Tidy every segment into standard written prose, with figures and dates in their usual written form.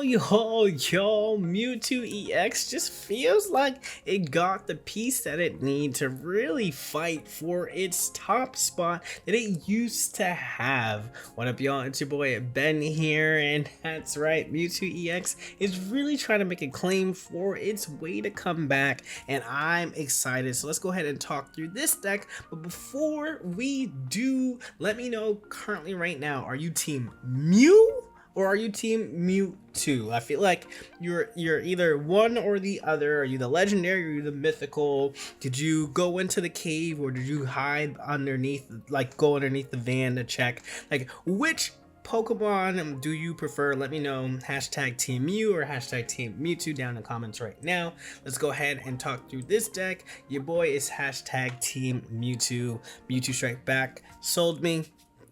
Y'all, Mewtwo EX just feels like it got the piece that it needs to really fight for its top spot that it used to have. What up, y'all? It's your boy Ben here, and that's right, Mewtwo EX is really trying to make a claim for its way to come back, and I'm excited. So let's go ahead and talk through this deck, but before we do, let me know currently right now, are you team Mew? Or are you team Mewtwo? I feel like you're either one or the other. Are you the legendary or are you the mythical? Did you go into the cave or did you hide underneath, like go underneath the van to check? Like, which Pokemon do you prefer? Let me know. Hashtag Team Mew or hashtag Team Mewtwo down in the comments right now. Let's go ahead and talk through this deck. Your boy is hashtag Team Mewtwo. Mewtwo Strike Back sold me.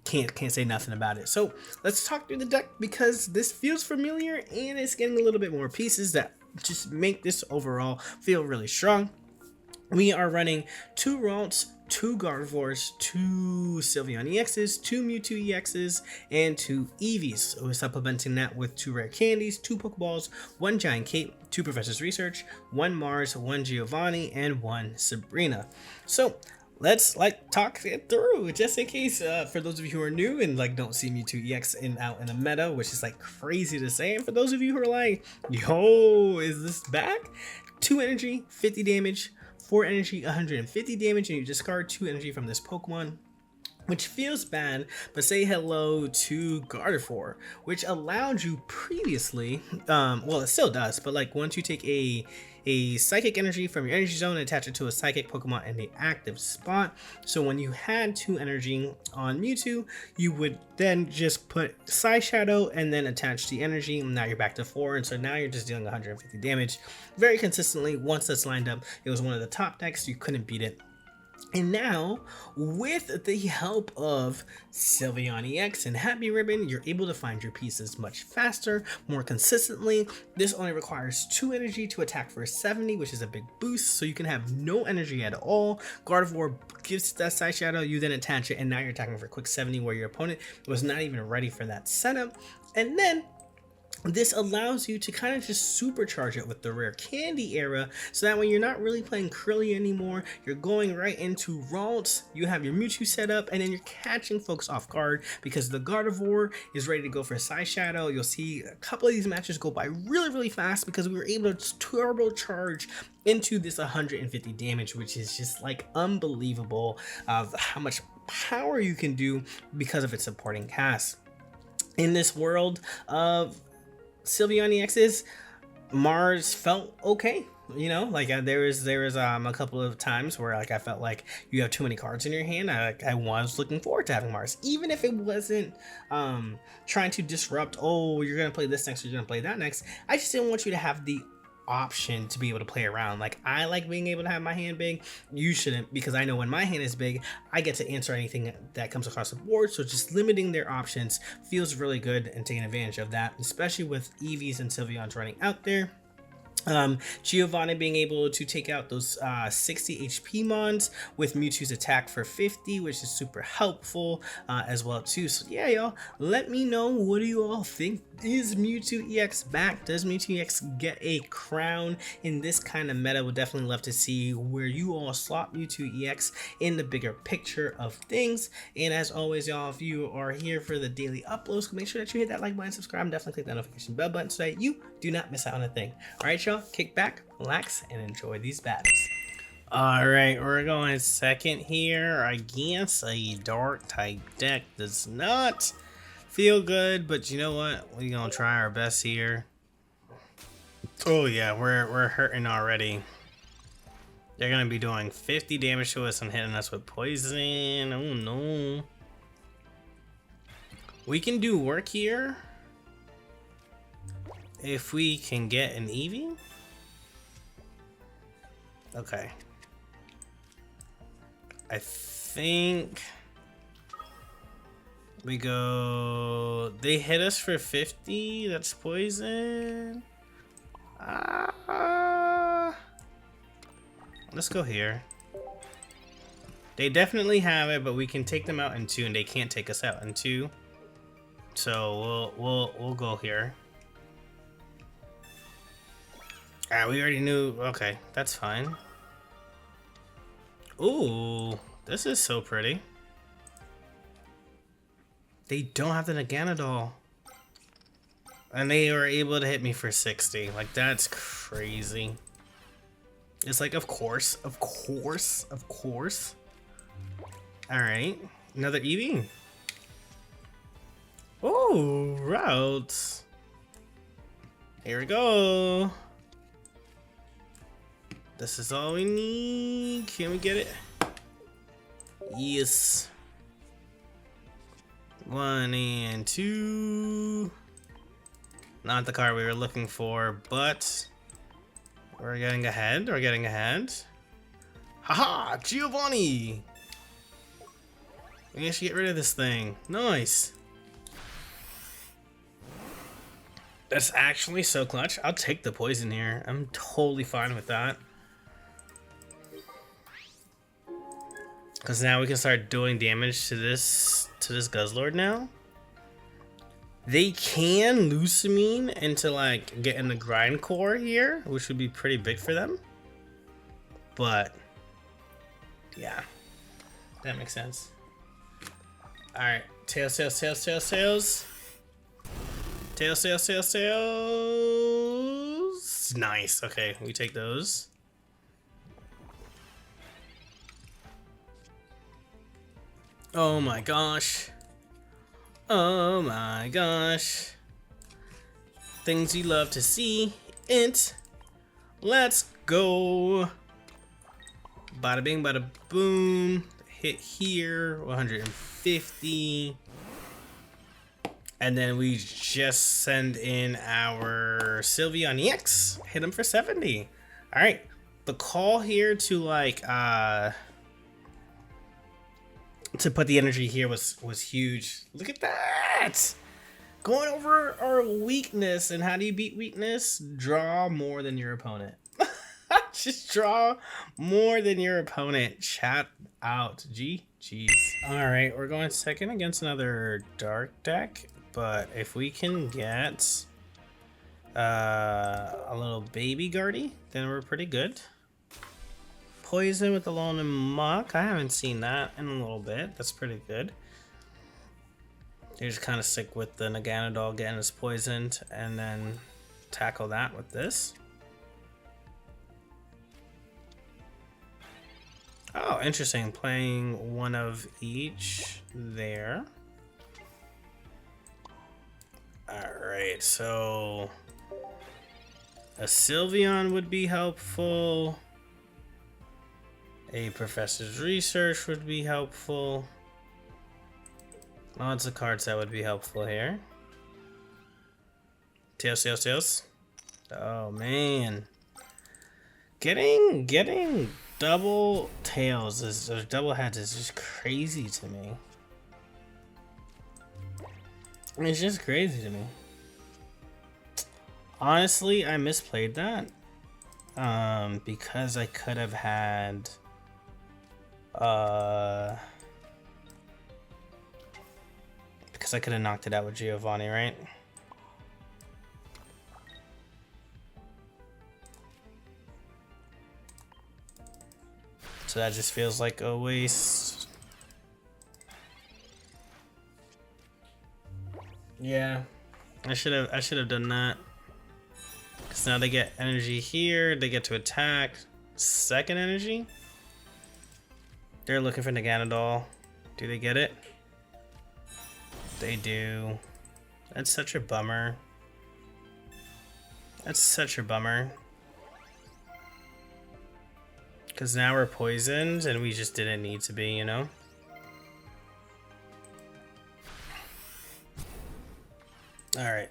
Can't say nothing about it. So let's talk through the deck because this feels familiar and it's getting a little bit more pieces that just make this overall feel really strong. We are running 2 Ralts, 2 Gardevoirs, 2 Sylveon EXs, 2 Mewtwo EXs, and 2 Eevees. So we're supplementing that with 2 rare candies, 2 Pokeballs, 1 Giant Cape, 2 Professor's Research, 1 Mars, 1 Giovanni, and 1 Sabrina. So let's talk it through just in case for those of you who are new and don't see Mewtwo EX out in the meta, which is crazy to say, and for those of you who are like, yo, is this back? 2 energy, 50 damage, 4 energy, 150 damage, and you discard 2 energy from this Pokemon, which feels bad, but say hello to Gardevoir, which allowed you previously, well, it still does, but once you take a psychic energy from your energy zone and attach it to a psychic Pokemon in the active spot. So when you had 2 energy on Mewtwo, you would then just put Psy Shadow and then attach the energy, and now you're back to 4, and so now you're just dealing 150 damage very consistently. Once that's lined up, it was one of the top decks, you couldn't beat it. And now, with the help of Sylveon EX and Happy Ribbon, you're able to find your pieces much faster, more consistently. This only requires 2 energy to attack for 70, which is a big boost, so you can have no energy at all. Gardevoir gives that Psy Shadow, you then attach it, and now you're attacking for a quick 70 where your opponent was not even ready for that setup. And then this allows you to kind of just supercharge it with the rare candy era, so that when you're not really playing Curly anymore, you're going right into Ralts, you have your Mewtwo set up, and then you're catching folks off guard because the Gardevoir is ready to go for Psy Shadow. You'll see a couple of these matches go by really fast because we were able to turbocharge into this 150 damage, which is just unbelievable of how much power you can do because of its supporting cast. In this world of Sylveon EXs, Mars felt okay, you know, there was a couple of times where I felt like you have too many cards in your hand. I was looking forward to having Mars, even if it wasn't trying to disrupt, oh, you're gonna play this next, you're gonna play that next. I just didn't want you to have the option to be able to play around. I like being able to have my hand big. You shouldn't, because I know when my hand is big, I get to answer anything that comes across the board. So just limiting their options feels really good and taking advantage of that, especially with Eevees and Sylveons running out there. Giovanni being able to take out those 60 HP mons with Mewtwo's attack for 50, which is super helpful as well too. So yeah, y'all, let me know, what do you all think? Is Mewtwo EX back? Does Mewtwo EX get a crown in this kind of meta? Would definitely love to see where you all slot Mewtwo EX in the bigger picture of things. And as always, y'all, if you are here for the daily uploads, make sure that you hit that like button, subscribe, and definitely click that notification bell button so that you do not miss out on a thing. All right, y'all, kick back, relax, and enjoy these battles. All right, we're going second here. I guess a dark type deck does not feel good, but you know what? We're gonna try our best here. Oh yeah, we're hurting already. They're gonna be doing 50 damage to us and hitting us with poison. Oh no. We can do work here if we can get an Eevee. Okay. I think we go, they hit us for 50, that's poison. Let's go here. They definitely have it, but we can take them out in 2 and they can't take us out in 2. So we'll go here. Ah, we already knew. Okay, that's fine. Ooh, this is so pretty. They don't have the Naganadol. And they were able to hit me for 60. Like, that's crazy. It's like, of course, of course, of course. Alright, another Eevee. Oh, routes. Here we go. This is all we need. Can we get it? Yes. 1 and 2. Not the card we were looking for, but we're getting ahead. We're getting ahead. Haha! Giovanni! We should get rid of this thing. Nice. That's actually so clutch. I'll take the poison here. I'm totally fine with that. Because now we can start doing damage to this Guzzlord now. They can Lusamine into like getting the grind core here, which would be pretty big for them. But yeah, that makes sense. Alright, tails, tails, tails, tails, tails. Tails, tails, tails, tails. Nice. Okay, we take those. Oh my gosh. Oh my gosh. Things you love to see. Let's go. Bada bing, bada boom. Hit here, 150. And then we just send in our Sylveon EX. Hit him for 70. Alright. The call here to like to put the energy here was huge. Look at that! Going over our weakness. And how do you beat weakness? Draw more than your opponent. Just draw more than your opponent. Chat out. GG's. Alright, we're going second against another dark deck. But if we can get a little baby Guardy, then we're pretty good. Poison with the Lone and Muck. I haven't seen that in a little bit. That's pretty good. You just kind of stick with the Naganadol getting us poisoned and then tackle that with this. Oh, interesting. Playing one of each there. Alright, so a Sylveon would be helpful. A Professor's Research would be helpful. Lots of cards that would be helpful here. Tails, tails, tails. Oh man. Getting double tails or double heads is just crazy to me. It's just crazy to me. Honestly, I misplayed that. Because I could have had because I could have knocked it out with Giovanni, right? So that just feels like a waste. Yeah, I should have done that. Cause now they get energy here, they get to attack. Second energy? They're looking for Naganadol. Do they get it? They do. That's such a bummer. That's such a bummer. Cause now we're poisoned and we just didn't need to be, you know? Alright.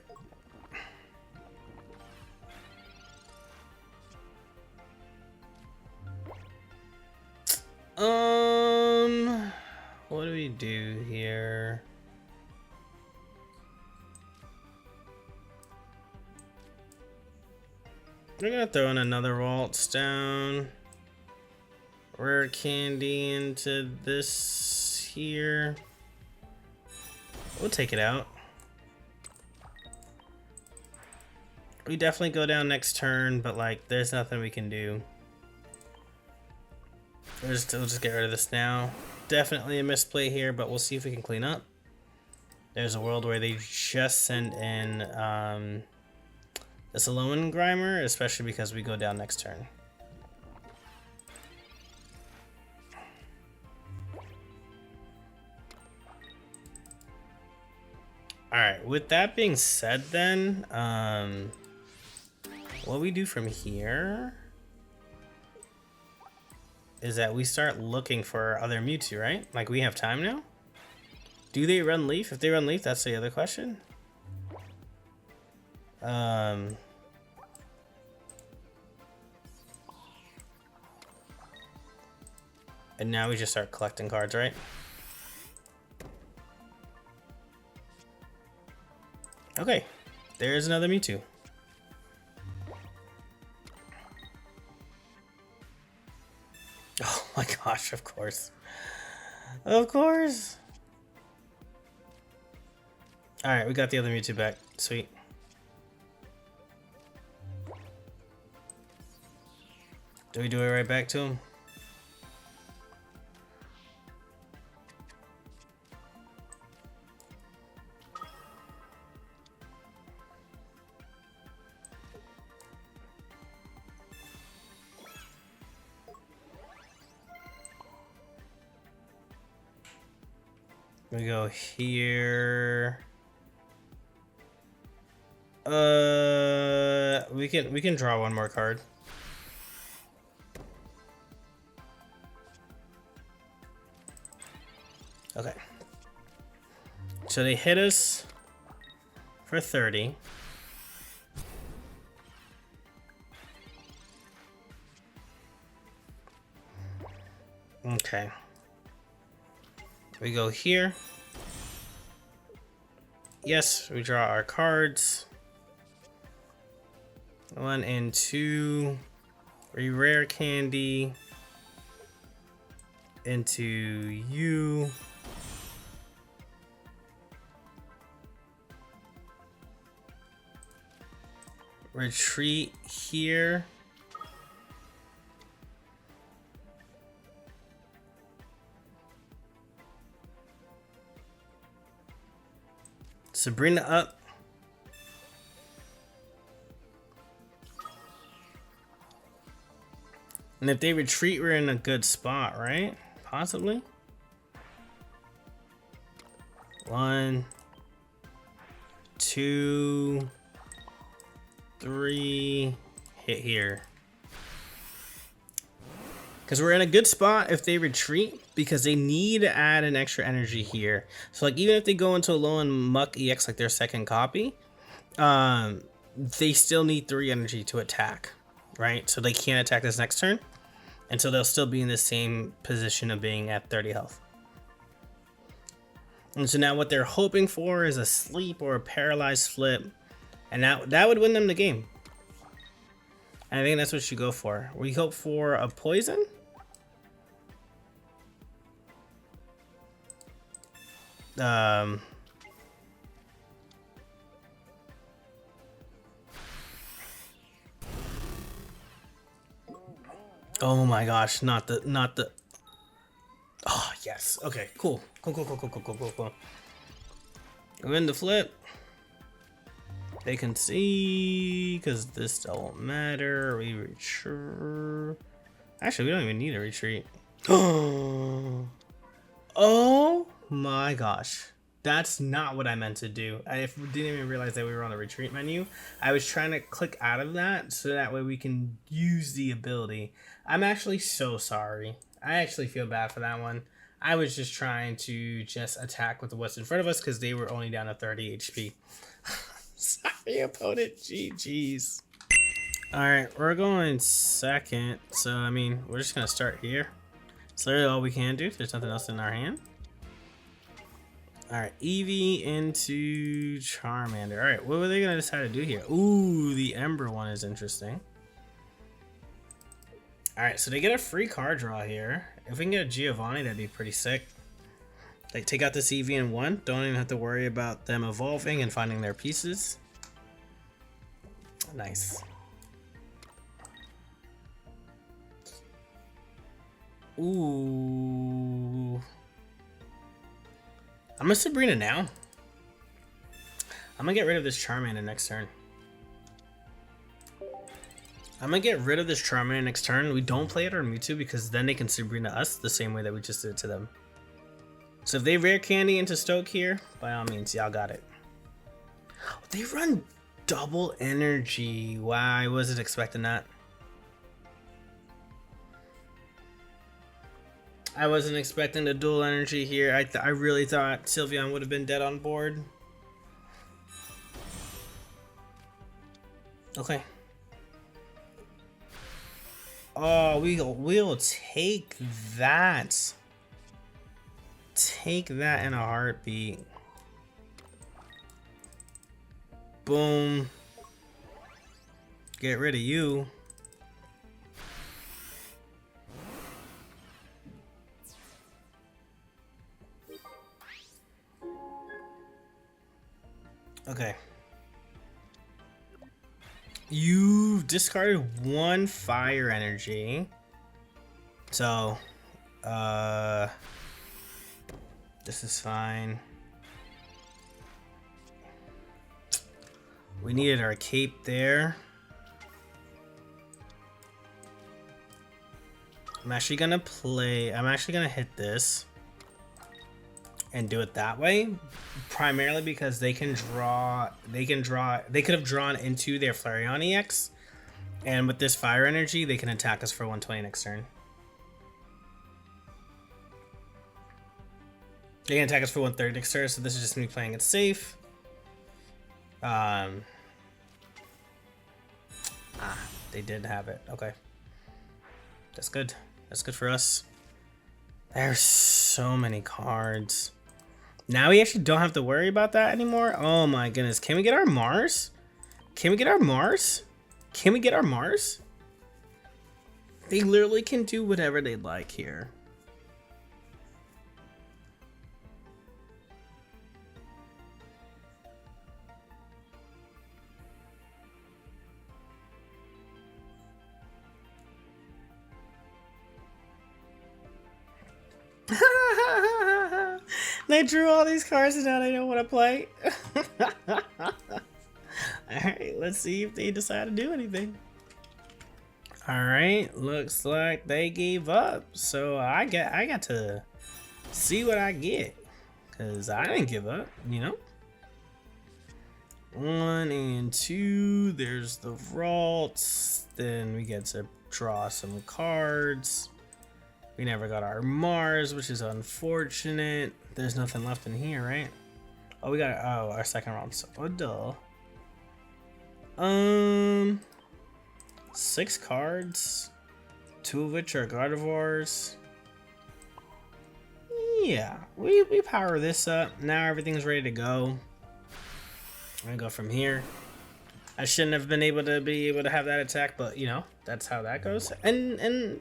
What do we do here? We're gonna throw in another waltz down. Rare candy into this here. We'll take it out. We definitely go down next turn, but like, there's nothing we can do. We'll just get rid of this now. Definitely a misplay here, but we'll see if we can clean up. There's a world where they just send in this Alolan Grimer, especially because we go down next turn. Alright, with that being said then, what we do from here is that we start looking for other Mewtwo, right? Like, we have time now? Do they run Leaf? If they run Leaf, that's the other question. And now we just start collecting cards, right? Okay, there's another Mewtwo. Oh my gosh, of course. Of course. Alright, we got the other Mewtwo back. Sweet. Do we do it right back to him? We go here. We can draw one more card. Okay. So they hit us for 30. Okay. We go here. Yes, we draw our cards. 1 and 2. Rare candy into you. Retreat here. Sabrina up. And if they retreat, we're in a good spot, right? Possibly. 1, 2, 3. Hit here. Because we're in a good spot if they retreat, because they need to add an extra energy here. So like, even if they go into Alolan Muck EX like their second copy, they still need 3 energy to attack, right? So they can't attack this next turn, and so they'll still be in the same position of being at 30 health. And so now what they're hoping for is a sleep or a paralyzed flip, and that would win them the game. And I think that's what you go for. We hope for a poison. Oh my gosh, not the. Oh yes. Okay. Cool. Cool. Win the flip. They can see because this don't matter. We retreat. Actually, we don't even need a retreat. Oh my gosh. That's not what I meant to do. I didn't even realize that we were on the retreat menu. I was trying to click out of that so that way we can use the ability. I'm actually so sorry. I actually feel bad for that one. I was just trying to attack with what's in front of us because they were only down to 30 HP. Sorry, opponent. GG's. Alright, we're going second. So, I mean, we're just going to start here. It's literally all we can do. There's nothing else in our hand. Alright, Eevee into Charmander. Alright, what were they going to decide to do here? Ooh, the Ember one is interesting. Alright, so they get a free card draw here. If we can get a Giovanni, that'd be pretty sick. Like, take out this Eevee in 1. Don't even have to worry about them evolving and finding their pieces. Nice. Ooh. I'm a Sabrina now. I'm gonna get rid of this Charmander next turn. We don't play it or Mewtwo because then they can Sabrina us the same way that we just did to them. So if they rare candy into Stoke here, by all means, y'all got it. They run double energy. Wow, I wasn't expecting that. I wasn't expecting the dual energy here. I really thought Sylveon would have been dead on board. Okay. Oh, we'll take that. Take that in a heartbeat. Boom. Get rid of you. Okay. You've discarded one fire energy. So, this is fine. We needed our cape there. I'm actually gonna hit this and do it that way, primarily because they could have drawn into their Flareon EX, and with this fire energy, they can attack us for 120 next turn. They can attack us for 130 next turn, so this is just me playing it safe. They did have it. Okay. That's good. That's good for us. There's so many cards. Now we actually don't have to worry about that anymore. Oh my goodness. Can we get our Mars? Can we get our Mars? Can we get our Mars? They literally can do whatever they like here. They drew all these cards and now they don't want to play. Alright, let's see if they decide to do anything. Alright, looks like they gave up. So I got to see what I get. Cause I didn't give up, you know? 1 and 2, there's the vaults. Then we get to draw some cards. We never got our Mars, which is unfortunate. There's nothing left in here, right? Oh, we got our second round. So, oh, duh. 6 cards, 2 of which are Gardevoirs. Yeah, we power this up. Now everything's ready to go. I'm gonna go from here. I shouldn't have been able to have that attack, but you know, that's how that goes. And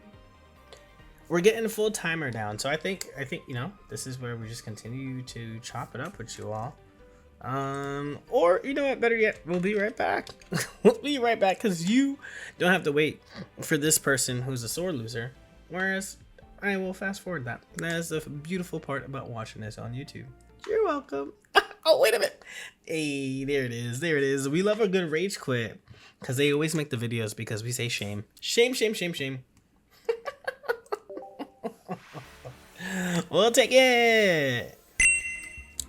we're getting a full timer down, so I think you know, this is where we just continue to chop it up with you all. Or you know what, better yet, we'll be right back. We'll be right back because you don't have to wait for this person who's a sore loser, whereas I will fast forward that. That is the beautiful part about watching this on YouTube. You're welcome. Oh, wait a minute. Hey, there it is. There it is. We love a good rage quit because they always make the videos because we say shame. Shame, shame, shame, shame. We'll take it.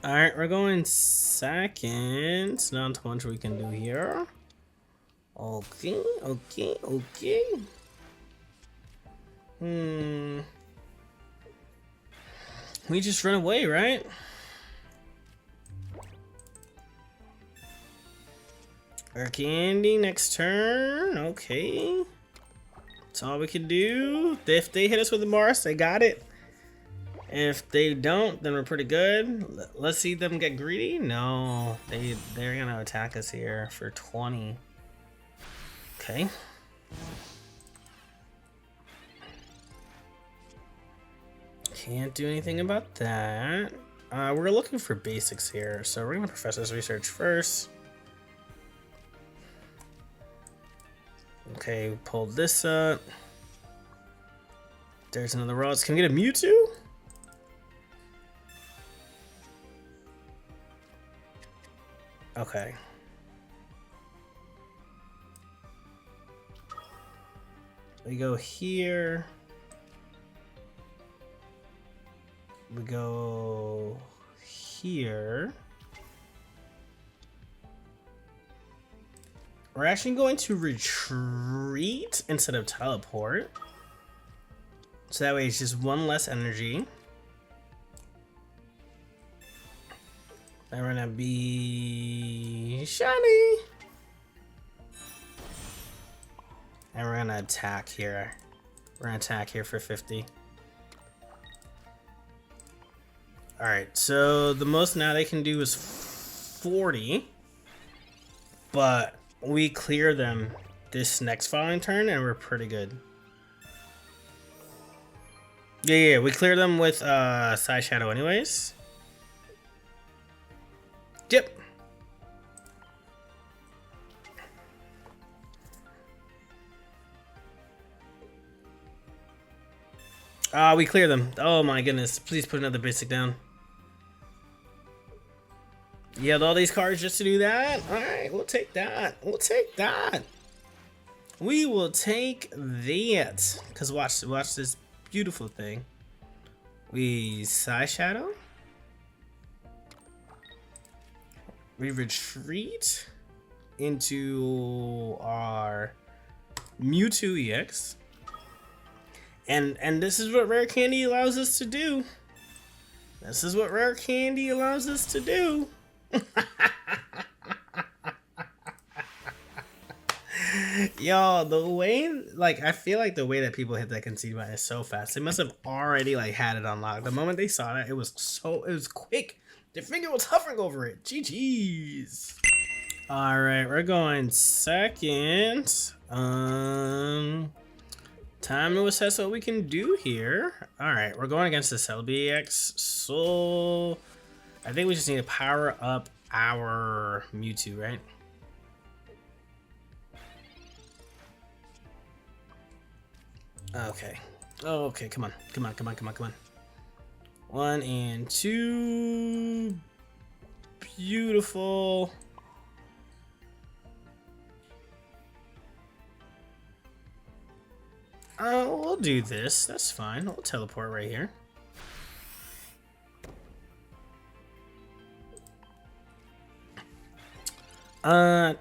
All right, we're going second. Not much we can do here. Okay, okay, okay. We just run away, right? Our candy next turn. Okay. That's all we can do. If they hit us with the Mars, they got it. If they don't, then we're pretty good. Let's see them get greedy. No, they're gonna attack us here for 20. Okay. Can't do anything about that. We're looking for basics here, so we're gonna Professor's Research first. Okay, pull this up. There's another Ralts. Can we get a Mewtwo? Okay. We go here. We go here. We're actually going to retreat instead of teleport. So that way it's just one less energy. And we're gonna be shiny. And we're gonna attack here. We're gonna attack here for 50. Alright, so the most now they can do is 40. But we clear them this next following turn and we're pretty good. Yeah, we clear them with Side Shadow anyways. Yep. We clear them. Oh my goodness. Please put another basic down. You had all these cards just to do that? Alright, we'll take that. We'll take that. We will take that. Because watch this beautiful thing. We Side Shadow. We retreat into our Mewtwo EX. And this is what Rare Candy allows us to do. This is what Rare Candy allows us to do. Y'all, the way, like, I feel like the way that people hit that concede button is so fast. They must have already, like, had it unlocked. The moment they saw that, it was quick. Their finger was hovering over it. GG's. Alright, we're going second. Time to assess what we can do here. Alright, we're going against the Celebi EX. So I think we just need to power up our Mewtwo, right? Okay. Okay, come on. Come on, come on, come on, come on. 1 and 2. Beautiful. We'll do this. That's fine. We'll teleport right here.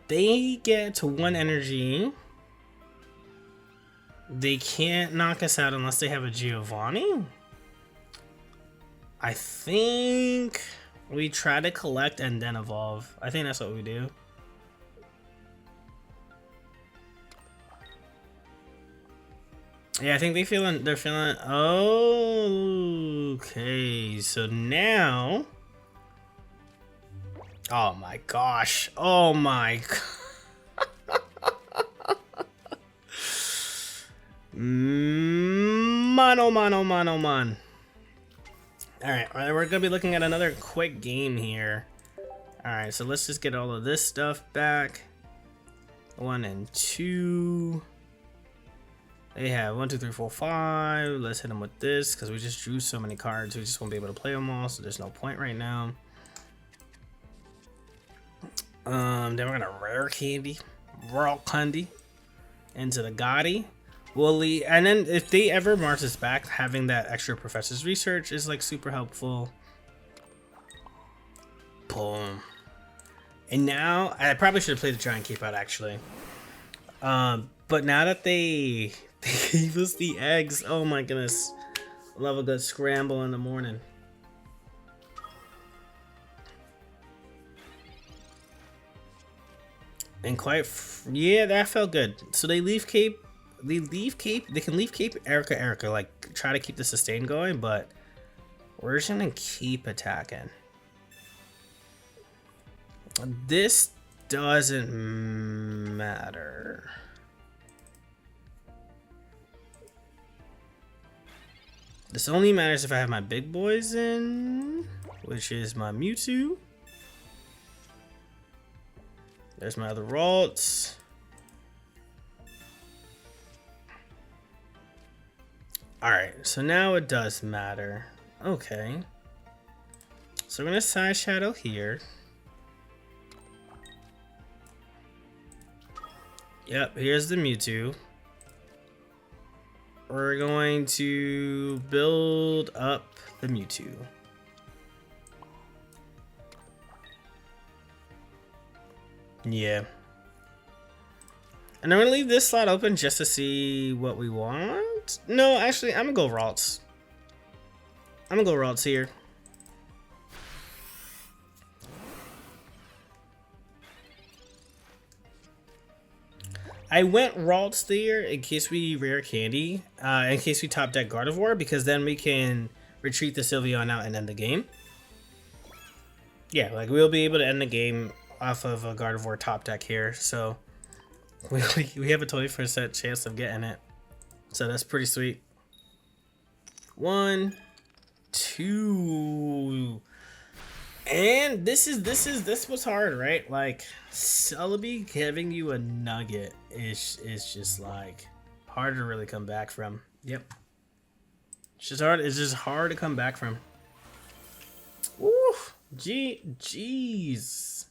They get to 1 energy. They can't knock us out unless they have a Giovanni. I think we try to collect and then evolve. I think that's what we do. Yeah, I think they're feeling, oh, okay, so now, oh my gosh, oh my man. Alright, we're gonna be looking at another quick game here. Alright, so let's just get all of this stuff back. 1 and 2. They have 1, 2, 3, 4, 5. Let's hit them with this because we just drew so many cards. We just won't be able to play them all, so there's no point right now. Then we're gonna Rare Candy into the Gotti. Wooly, and then if they ever march us back, having that extra Professor's Research is like super helpful. Boom. And now I probably should have played the Giant Cape out actually. But now that they gave us the eggs, oh my goodness, love a good scramble in the morning. And yeah, that felt good. So they leave Cape. They can leave Cape Erica, like try to keep the sustain going, but we're just gonna keep attacking. This doesn't matter. This only matters if I have my big boys in, which is my Mewtwo. There's my other Ralts. Alright, so now it does matter. Okay. So we're gonna side shadow here. Yep, here's the Mewtwo. We're going to build up the Mewtwo. Yeah. And I'm gonna leave this slot open just to see what we want. No, actually, I'm gonna go Ralts. I'm gonna go Ralts here. I went Ralts there in case we rare candy, in case we top deck Gardevoir, because then we can retreat the Sylveon out and end the game. Yeah, like we'll be able to end the game off of a Gardevoir top deck here, so we have a 20% chance of getting it. So that's pretty sweet. 1, 2. And this was hard, right? Like Celebi giving you a nugget is just like hard to really come back from. Yep. It's just hard to come back from. Ooh, jeez.